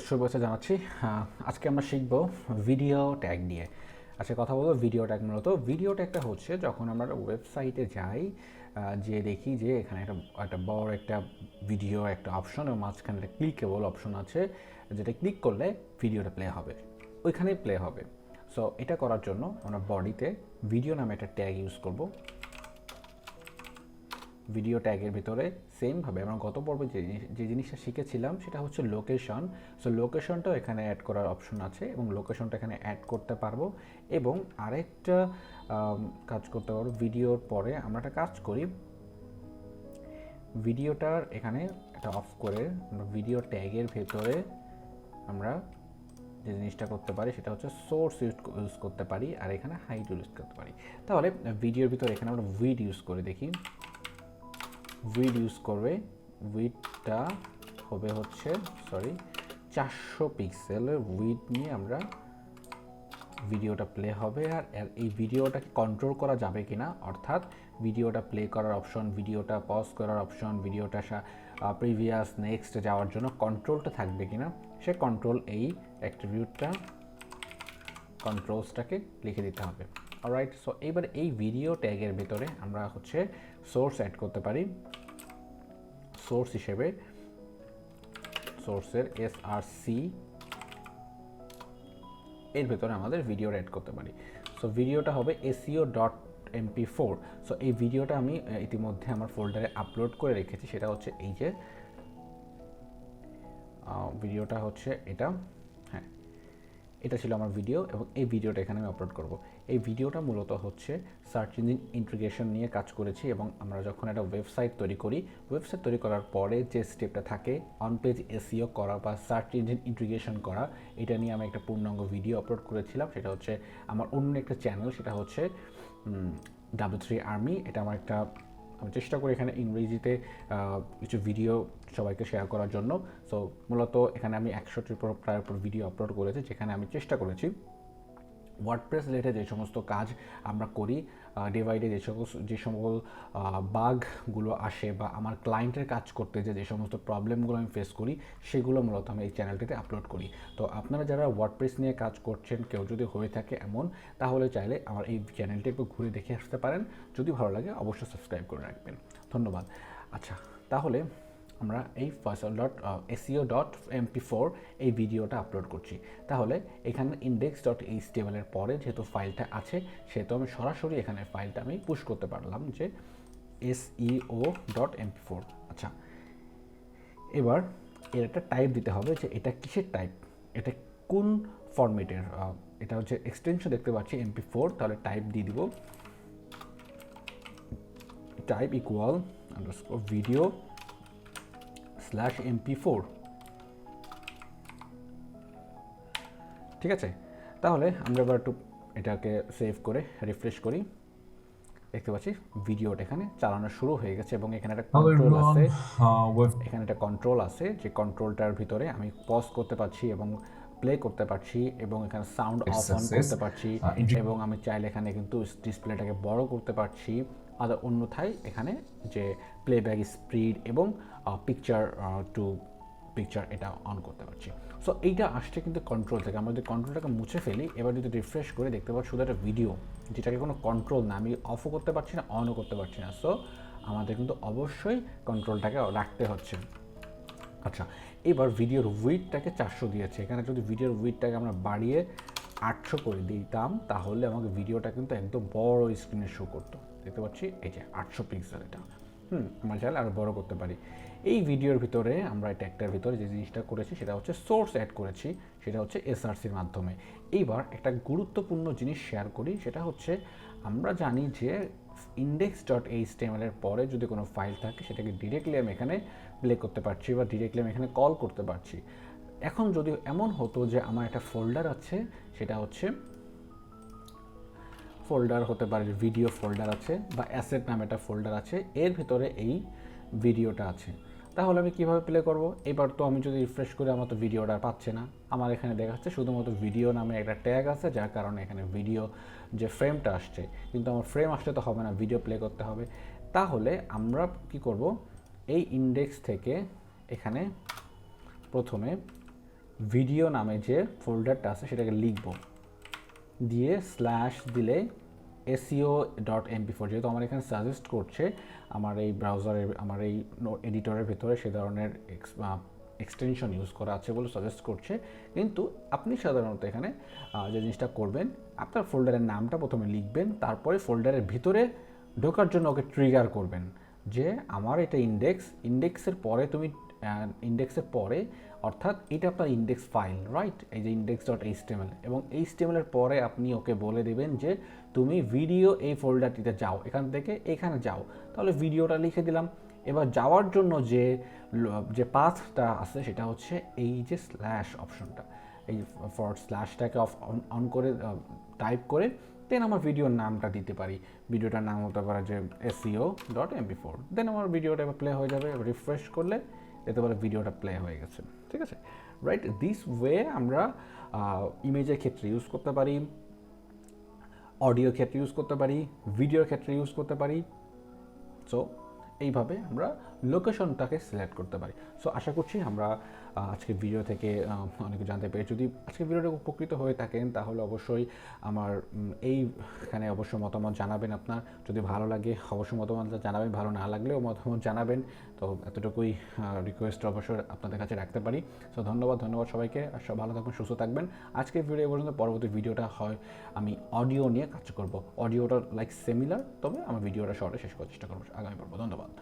শুভেচ্ছা জানাচ্ছি। আজকে আমরা শিখব ভিডিও ট্যাগ নিয়ে। আজকে কথা বলবো ভিডিও ট্যাগ। মূলত ভিডিও ট্যাগটা হচ্ছে যখন আমরা ওয়েবসাইটে যাই, যে দেখি যে এখানে একটা বড় একটা ভিডিও একটা অপশন এবং মাঝখানে একটা ক্লিকেবল অপশন আছে, যেটা ক্লিক করলে ভিডিওটা প্লে হবে, ওইখানেই প্লে হবে। সো এটা করার জন্য আমরা বডিতে ভিডিও নামে একটা ট্যাগ ইউজ করব। ভিডিও ট্যাগের ভিতরে সেমভাবে আমরা গত পর্বে যে জিনিসটা শিখেছিলাম সেটা হচ্ছে লোকেশন। সো লোকেশনটাও এখানে অ্যাড করার অপশন আছে এবং লোকেশনটা এখানে অ্যাড করতে পারবো। এবং আরেকটা কাজ করতে পারবো, ভিডিওর পরে আমরা একটা কাজ করি, ভিডিওটার এখানে এটা অফ করে আমরা ভিডিও ট্যাগের ভেতরে আমরা যে জিনিসটা করতে পারি সেটা হচ্ছে সোর্স ইউজ করতে পারি, আর এখানে হাইট ইউজ করতে পারি। তাহলে ভিডিওর ভিতরে এখানে আমরা উইড ইউজ করে দেখি। উইড ইউজ করবে, উইডটা হবে হচ্ছে 400 পিক্সেলের উইড নিয়ে আমরা ভিডিওটা প্লে হবে। আর এই ভিডিওটাকে কন্ট্রোল করা যাবে কিনা, অর্থাৎ ভিডিওটা প্লে করার অপশন, ভিডিওটা পজ করার অপশন, ভিডিওটা প্রিভিয়াস নেক্সট যাওয়ার জন্য কন্ট্রোলটা থাকবে কিনা, সে কন্ট্রোল এই অ্যাট্রিবিউটটা কন্ট্রোলসটাকে লিখে দিতে হবে। অলরাইট, সো এবার এই ভিডিও ট্যাগের ভিতরে আমরা হচ্ছে সোর্স অ্যাড করতে পারি। সোর্স হিসেবে সোর্সের এসআরসি এর ভেতরে আমাদের ভিডিও অ্যাড করতে পারি। সো ভিডিওটা হবে seo.mp4। সো এই ভিডিওটা আমি ইতিমধ্যে আমার ফোল্ডারে আপলোড করে রেখেছি, সেটা হচ্ছে এই যে ভিডিওটা হচ্ছে এটা। হ্যাঁ, এটা ছিল আমার ভিডিও এবং এই ভিডিওটা এখানে আমি আপলোড করব। এই ভিডিওটা মূলত হচ্ছে সার্চ ইঞ্জিন ইন্টিগ্রেশন নিয়ে কাজ করেছি এবং আমরা যখন একটা ওয়েবসাইট তৈরি করি, ওয়েবসাইট তৈরি করার পরে যে স্টেপটা থাকে অন পেজ এসইও করা বা সার্চ ইঞ্জিন ইন্টিগ্রেশন করা, এটা নিয়ে আমি একটা পূর্ণাঙ্গ ভিডিও আপলোড করেছিলাম। সেটা হচ্ছে আমার অন্য একটা চ্যানেল, সেটা হচ্ছে W3 আর্মি। এটা আমার একটা, আমি চেষ্টা করি এখানে ইংরেজিতে কিছু ভিডিও সবাইকে শেয়ার করার জন্য। সো মূলত এখানে আমি 100টির প্রায় উপর ভিডিও আপলোড করেছি, যেখানে আমি চেষ্টা করেছি ওয়ার্ডপ্রেস রিলেটেড যে সমস্ত কাজ আমরা করি, ডিভাইডে যে সকল বাগগুলো আসে বা আমার ক্লায়েন্টের কাজ করতে যে সমস্ত প্রবলেমগুলো আমি ফেস করি, সেগুলো মূলত আমি এই চ্যানেলটিতে আপলোড করি। তো আপনারা যারা ওয়ার্ডপ্রেস নিয়ে কাজ করছেন, কেউ যদি হয়ে থাকে এমন, তাহলে চাইলে আমার এই চ্যানেলটি একটু ঘুরে দেখে আসতে পারেন। যদি ভালো লাগে অবশ্যই সাবস্ক্রাইব করে রাখবেন। ধন্যবাদ। আচ্ছা, তাহলে আমরা এই foysal.seo.mp4 এই ভিডিওটা আপলোড করছি। তাহলে এখানে index.html এর পরে যেহেতু ফাইলটা আছে, সেহেতু আমি সরাসরি এখানে ফাইলটা আমি পুশ করতে পারলাম যে seo.mp4। আচ্ছা, এবার এর একটা টাইপ দিতে হবে যে এটা কিসের টাইপ, এটা কোন ফরম্যাটের। এটা হচ্ছে এক্সটেনশন দেখতে পাচ্ছি mp4, তাহলে টাইপ দিয়ে দিব টাইপ ইকুয়াল ভিডিও /mp4। ঠিক আছে, তাহলে আমরা এবার একটু এটাকে সেভ করে রিফ্রেশ করি। দেখতে পাচ্ছি ভিডিওটা এখানে চালানো শুরু হয়ে গেছে এবং এখানে একটা কন্ট্রোল আছে, এখানে একটা কন্ট্রোল আছে যে কন্ট্রোলটার ভিতরে আমি পজ করতে পারছি এবং প্লে করতে পারছি এবং এখানে সাউন্ড অফ অন করতে পারছি এবং আমি চাইলে এখানে কিন্তু ডিসপ্লেটাকে বড় করতে পারছি। আর অন্যথায় এখানে যে প্লেব্যাক স্পিড এবং পিকচার টু পিকচার এটা অন করতে পারছি। সো এইটা আসছে কিন্তু কন্ট্রোল থেকে। আমরা যদি কন্ট্রোলটাকে মুছে ফেলি, এবার যদি রিফ্রেশ করে দেখতে পাচ্ছি শুধু একটা ভিডিও, যেটাকে কোনো কন্ট্রোল না, আমি অফও করতে পারছি না, অনও করতে পারছি না। সো আমাদের কিন্তু অবশ্যই কন্ট্রোলটাকে রাখতে হচ্ছে। আচ্ছা, এবার ভিডিওর উইডটাকে 400 দিয়েছে, এখানে যদি ভিডিওর উইডটাকে আমরা বাড়িয়ে 800 করে দিতাম, তাহলে আমাকে ভিডিওটা কিন্তু একদম বড় স্ক্রিনে শো করতো। দেখতে পাচ্ছি এই যে 800 পিক্সেল এটা। আমরা চাইলে আরও বড় করতে পারি। এই ভিডিওর ভিতরে আমরা ট্যাগটার ভিতরে যে জিনিসটা করেছি সেটা হচ্ছে সোর্স অ্যাড করেছি, সেটা হচ্ছে এসআরসির মাধ্যমে। এইবার একটা গুরুত্বপূর্ণ জিনিস শেয়ার করি, সেটা হচ্ছে আমরা জানি যে index.html এর পরে যদি কোনো ফাইল থাকে, সেটাকে ডিরেক্টলি আমি এখানে প্লে করতে পারছি বা ডিরেক্টলি আমি এখানে কল করতে পারছি। এখন যদি এমন হতো যে আমার একটা ফোল্ডার আছে, সেটা হচ্ছে ফোল্ডার হতে পারে, ভিডিও ফোল্ডার আছে বা অ্যাসেট নামে একটা ফোল্ডার আছে, এর ভিতরে এই ভিডিওটা আছে, তাহলে আমি কিভাবে প্লে করব? এবার তো আমি যদি রিফ্রেশ করি, আমার তো ভিডিওটা পাচ্ছে না। আমার এখানে দেখাচ্ছে শুধুমাত্র ভিডিও নামে একটা ট্যাগ আছে, যার কারণে এখানে ভিডিও যে ফ্রেমটা আসছে, কিন্তু আমার ফ্রেম আসলে তো হবে না, ভিডিও প্লে করতে হবে। তাহলে আমরা কি করব? এই ইন্ডেক্স থেকে এখানে প্রথমে ভিডিও নামে যে ফোল্ডারটা আছে সেটাকে লিখব, দিয়ে স্ল্যাশ দিলে seo.mp4, যেহেতু আমার এখানে সাজেস্ট করছে আমার এই ব্রাউজারে, আমার এই এডিটরের ভেতরে সে ধরনের এক্সটেনশন ইউজ করা আছে বলে সাজেস্ট করছে, কিন্তু আপনি সাধারণত এখানে যে জিনিসটা করবেন, আপনার ফোল্ডারের নামটা প্রথমে লিখবেন, তারপরে ফোল্ডারের ভিতরে ঢোকার জন্য ওকে ট্রিগার করবেন যে আমার এটা ইন্ডেক্সের পরে তুমি ইন্ডেক্সের পরে, অর্থাৎ এটা আপনার ইন্ডেক্স ফাইল, রাইট? এই যে index.html, এবং HTML এর পরে আপনি ওকে বলে দেবেন যে তুমি ভিডিও এই ফোল্ডারটিতে যাও, এখান থেকে এখানে যাও। তাহলে ভিডিওটা লিখে দিলাম। এবার যাওয়ার জন্য যে পাথটা আছে সেটা হচ্ছে এই যে স্ল্যাশ অপশনটা, এই ফরওয়ার্ড স্ল্যাশটাকে অন করে টাইপ করে দেন আমার ভিডিওর নামটা দিতে পারি। ভিডিওটার নাম হতে পারে যে seo.mp4, দেন আমার ভিডিওটা প্লে হয়ে যাবে। রিফ্রেশ করলে এতে বলে ভিডিওটা প্লে হয়ে গেছে, ঠিক আছে? রাইট, দিস ওয়ে আমরা ইমেজের ক্ষেত্রে ইউজ করতে পারি, অডিওর ক্ষেত্রে ইউজ করতে পারি, ভিডিওর ক্ষেত্রে ইউজ করতে পারি। সো এইভাবে আমরা লোকেশনটাকে সিলেক্ট করতে পারি। সো আশা করছি আমরা আজকের ভিডিও থেকে অনেক জানতে পেরে। যদি আজকের ভিডিওটা উপকৃত হয়ে থাকেন তাহলে অবশ্যই আমার এইখানে অবশ্যই মতামত জানাবেন। আপনার যদি ভালো লাগে অবশ্যই মতামত জানাবেন, ভালো না লাগলেও মতামত জানাবেন। তো এতটুকুই রিকোয়েস্ট অবশ্যই আপনাদের কাছে রাখতে পারি। সো ধন্যবাদ সবাইকে, আর সব ভালো থাকবেন, সুস্থ থাকবেন। আজকের ভিডিও পর্যন্ত, পরবর্তী ভিডিওটা হয় আমি অডিও নিয়ে কাজ করব। অডিওটা লাইক সিমিলার, তবে আমার ভিডিওটা শর্টে শেষ করার চেষ্টা করবো আগামী পর্ব। ধন্যবাদ।